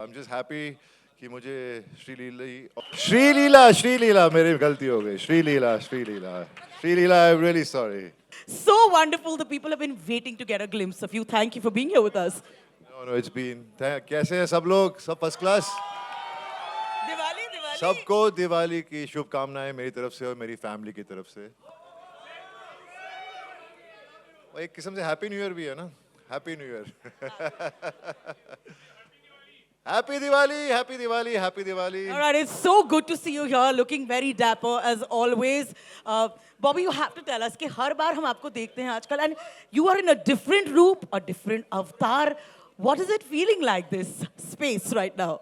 I'm just happy कि मुझे श्रीलीला मेरी गलती हो गई Sreeleela I'm really sorry. So wonderful. The people have been waiting to get a glimpse of you. Thank you for being here with us. No, it's been कैसे हैं सब लोग सब फर्स्ट क्लास Diwali, Diwali. सबको दिवाली की शुभकामनाएं मेरी तरफ से और मेरी फैमिली की तरफ से और एक किस्म से हैप्पी न्यू ईयर भी है ना happy new year happy Diwali happy Diwali All right, it's so good to see you here, looking very dapper as always. Bobby, you have to tell us कि हर बार हम आपको देखते हैं आजकल, and you are in a different roop, a different avatar. What is it feeling like this space right now?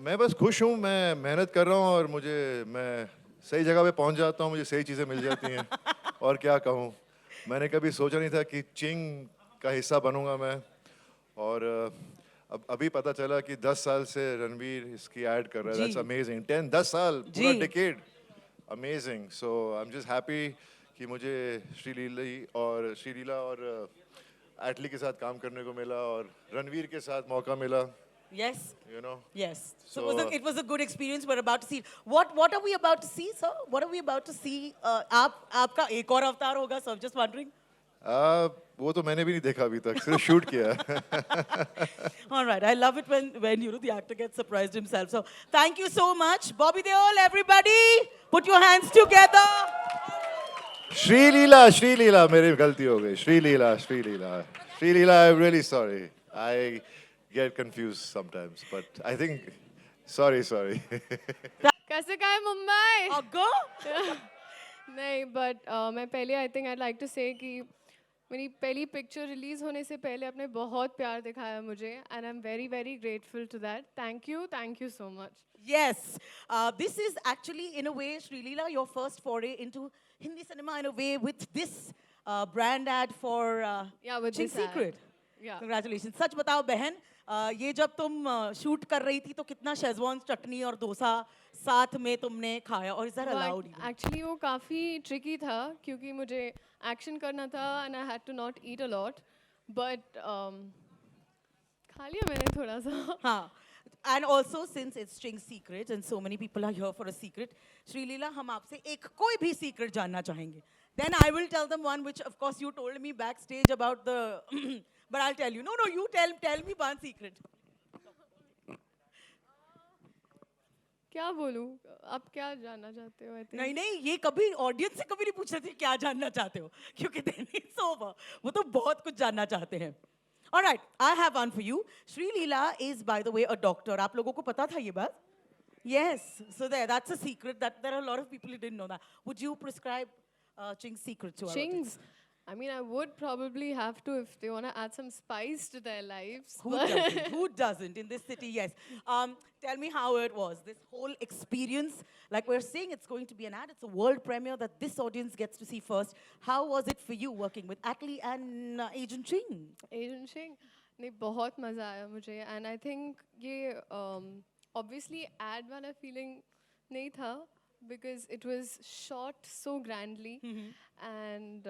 मैं बस खुश हूँ मैं मेहनत कर रहा हूँ और मैं सही जगह पे पहुँच जाता हूँ मुझे सही चीज़ें मिल जाती हैं और क्या कहूँ मैंने कभी सोचा नहीं था कि चिंग का हिस्सा बनूंगा मैं और अब अभी पता चला कि 10 साल से रणवीर इसकी ऐड कर रहा है दैट्स अमेजिंग 10 साल पूरा decade amazing so I am just happy कि मुझे श्रीलीला और एटली के साथ काम करने को मिला और रणवीर के साथ मौका मिला. Yes. You know. Yes. So it was a good experience. We're about to see. What are we about to see, sir? What are we about to see? आपका एक और अवतार होगा, so I'm just wondering. वो तो मैंने भी नहीं देखा अभी तक सिर्फ शूट किया. All right. I love it when you know the actor gets surprised himself. So thank you so much, Bobby Deol. Everybody, put your hands together. Sreeleela मेरी गलती हो गई Sreeleela I'm really sorry. I get confused sometimes, but I think sorry. कैसे का है Mumbai? Go. नहीं, but मैं पहले I think I'd like to say कि मेरी पहली पिक्चर रिलीज होने से पहले आपने बहुत प्यार दिखाया मुझे and I'm very grateful to that. Thank you so much. Yes. This is actually in a way, Srilila, your first foray into Hindi cinema in a way with this brand ad for with Ching this ad. Secret. Yeah. Congratulations. सच बताओ बहन ये जब तुम shoot कर रही थी तो कितना शेजवान चटनी और डोसा साथ में तुमने खाया और इज दैट अलाउड? एक्चुअली वो काफ़ी ट्रिकी था क्योंकि मुझे एक्शन करना था and I had to not eat a lot but खा लिया मैंने थोड़ा सा. हाँ. And also since it's Ching Secret and so many people are here for a secret, Srilila, हम आपसे एक कोई भी secret जानना चाहेंगे. Then I will tell them one which of course you told me backstage about the but I'll tell you. No, you tell me one secret. क्या बोलूँ? आप क्या जानना चाहते हो? नहीं ये कभी ऑडियंस से कभी नहीं पूछ रहे थे क्या जानना चाहते हो क्योंकि then it's over. वो तो बहुत कुछ जानना चाहते हैं. All right, I have one for you. Srilila is, by the way, a doctor. आप लोगों को पता था ये बात? Yes. So that's a secret that there are a lot of people who didn't know that. Would you prescribe Ching's Secret to our audience? Ching's? I mean, I would probably have to if they want to add some spice to their lives. Who doesn't in this city? Yes. Tell me how it was. This whole experience, like we're saying, it's going to be an ad. It's a world premiere that this audience gets to see first. How was it for you working with Atlee and Agent Ching? Agent Ching, नहीं बहुत मज़ा आया मुझे and I think ये obviously ad वाला feeling नहीं था because it was shot so grandly and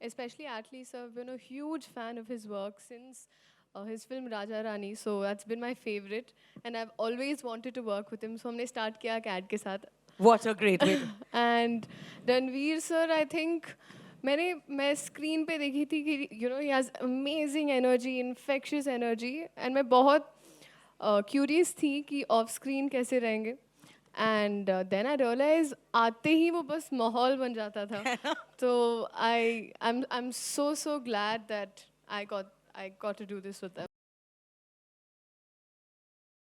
especially Atlee sir, I've been a huge fan of his work since his film Raja Rani, so that's been my favorite and I've always wanted to work with him, so हमने start किया CAD के साथ. What a great way. And Ranveer sir, I think मैं screen पे देखी थी कि you know he has amazing energy, infectious energy and मैं बहुत curious थी कि off screen कैसे रहेंगे. And then I realized आते ही वो बस माहौल बन जाता था. So I'm so glad that I got to do this with them.